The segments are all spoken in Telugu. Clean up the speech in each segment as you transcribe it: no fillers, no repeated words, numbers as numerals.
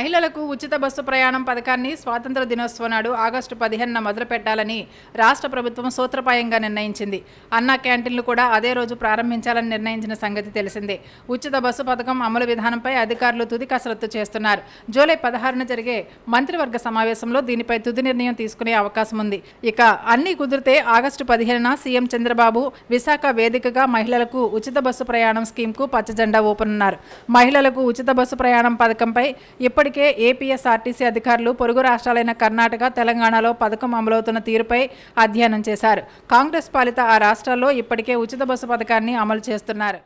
మహిళలకు ఉచిత బస్సు ప్రయాణం పథకాన్ని స్వాతంత్ర దినోత్సవం నాడు ఆగస్టు 15న మొదలుపెట్టాలని రాష్ట్ర ప్రభుత్వం సూత్రప్రాయంగా నిర్ణయించింది. అన్నా క్యాంటీన్లు కూడా అదే రోజు ప్రారంభించాలని నిర్ణయించిన సంగతి తెలిసిందే. ఉచిత బస్సు పథకం అమలు విధానంపై అధికారులు తుది కసరత్తు చేస్తున్నారు. జూలై 16న జరిగే మంత్రివర్గ సమావేశంలో దీనిపై తుది నిర్ణయం తీసుకునే అవకాశం ఉంది. ఇక అన్నీ కుదిరితే ఆగస్టు 15న సీఎం చంద్రబాబు విశాఖ వేదికగా మహిళలకు ఉచిత బస్సు ప్రయాణం స్కీమ్కు పచ్చజెండా ఊపనున్నారు. మహిళలకు ఉచిత బస్సు ప్రయాణం పథకంపై ఇప్పటికే ఏపీఎస్ఆర్టీసీ అధికారులు పొరుగు రాష్ట్రాలైన కర్ణాటక, తెలంగాణలో పథకం అమలవుతున్న తీరుపై అధ్యయనం చేశారు. కాంగ్రెస్ పాలిత ఆ రాష్ట్రాల్లో ఇప్పటికే ఉచిత బస్సు పథకాన్ని అమలు చేస్తున్నారు.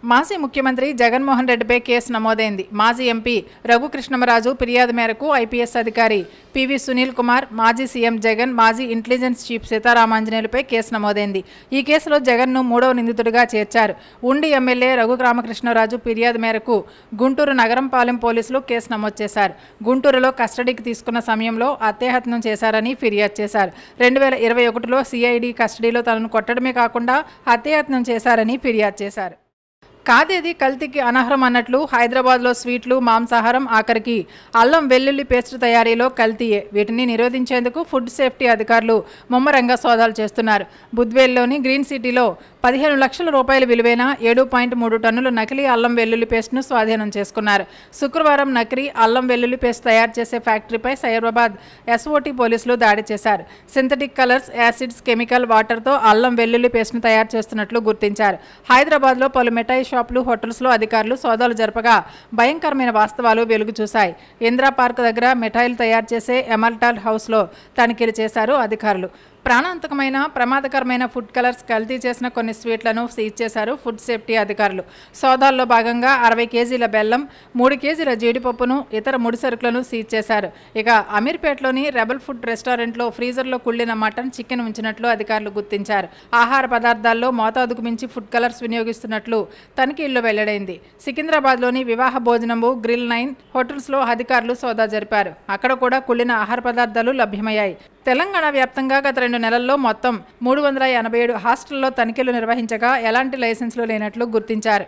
మాజీ ముఖ్యమంత్రి జగన్మోహన్ రెడ్డిపై కేసు నమోదైంది. మాజీ ఎంపీ రఘుకృష్ణమరాజు ఫిర్యాదు మేరకు ఐపీఎస్ అధికారి పివి సునీల్ కుమార్, మాజీ సీఎం జగన్, మాజీ ఇంటెలిజెన్స్ చీఫ్ సీతారామాంజనేయులపై కేసు నమోదైంది. ఈ కేసులో జగన్ను 3వ నిందితుడిగా చేర్చారు. ఉండి ఎమ్మెల్యే రఘురామకృష్ణరాజు ఫిర్యాదు మేరకు గుంటూరు నగరంపాలెం పోలీసులు కేసు నమోదు చేశారు. గుంటూరులో కస్టడీకి తీసుకున్న సమయంలో హత్యాయత్నం చేశారని ఫిర్యాదు చేశారు. 2021లో సిఐడి కస్టడీలో తనను కొట్టడమే కాకుండా హత్యాయత్నం చేశారని ఫిర్యాదు చేశారు. కాదేది కల్తీకి అనర్హం అన్నట్లు హైదరాబాద్లో స్వీట్లు, మాంసాహారం, ఆఖరికి అల్లం వెల్లుల్లి పేస్ట్ తయారీలో కల్తీయే. వీటిని నిరోధించేందుకు ఫుడ్ సేఫ్టీ అధికారులు ముమ్మరంగా సోదాలు చేస్తున్నారు. బుద్వేల్లోని గ్రీన్ సిటీలో 15 లక్షల రూపాయల విలువైన 7.3 టన్నుల నకిలీ అల్లం వెల్లుల్లి పేస్ట్ను స్వాధీనం చేసుకున్నారు. శుక్రవారం నకిలీ అల్లం వెల్లుల్లి పేస్ట్ తయారు చేసే ఫ్యాక్టరీపై సైబరాబాద్ ఎస్ఓటీ పోలీసులు దాడి చేశారు. సింథటిక్ కలర్స్, యాసిడ్స్, కెమికల్ వాటర్తో అల్లం వెల్లుల్లి పేస్ట్ను తయారు చేస్తున్నట్లు గుర్తించారు. హైదరాబాద్లో పలు మిఠాయి షాపులు, హోటల్స్లో అధికారులు సోదాలు జరపగా భయంకరమైన వాస్తవాలు వెలుగు చూశాయి. ఇందిరా పార్క్ దగ్గర మిఠాయిలు తయారు చేసే ఎమర్టాల్ హౌస్లో తనిఖీలు చేశారు అధికారులు. ప్రాణాంతకమైన ప్రమాదకరమైన ఫుడ్ కలర్స్ కల్తీ చేసిన కొన్ని స్వీట్లను సీజ్ చేశారు ఫుడ్ సేఫ్టీ అధికారులు. సోదాల్లో భాగంగా 60 కేజీల బెల్లం, 3 కేజీల జీడిపప్పును, ఇతర ముడి సరుకులను సీజ్ చేశారు. ఇక అమీర్పేటలోని రెబల్ ఫుడ్ రెస్టారెంట్లో ఫ్రీజర్లో కుళ్ళిన మటన్, చికెన్ ఉంచినట్లు అధికారులు గుర్తించారు. ఆహార పదార్థాల్లో మోతాదుకు మించి ఫుడ్ కలర్స్ వినియోగిస్తున్నట్లు తనిఖీల్లో వెల్లడైంది. సికింద్రాబాద్లోని వివాహ భోజనము, గ్రిల్ 9 హోటల్స్లో అధికారులు సోదా జరిపారు. అక్కడ కూడా కుళ్ళిన ఆహార పదార్థాలు లభ్యమయ్యాయి. తెలంగాణ వ్యాప్తంగా గత 2 నెలల్లో మొత్తం 387 హాస్టల్లో తనిఖీలు నిర్వహించగా ఎలాంటి లైసెన్సులు లేనట్లు గుర్తించారు.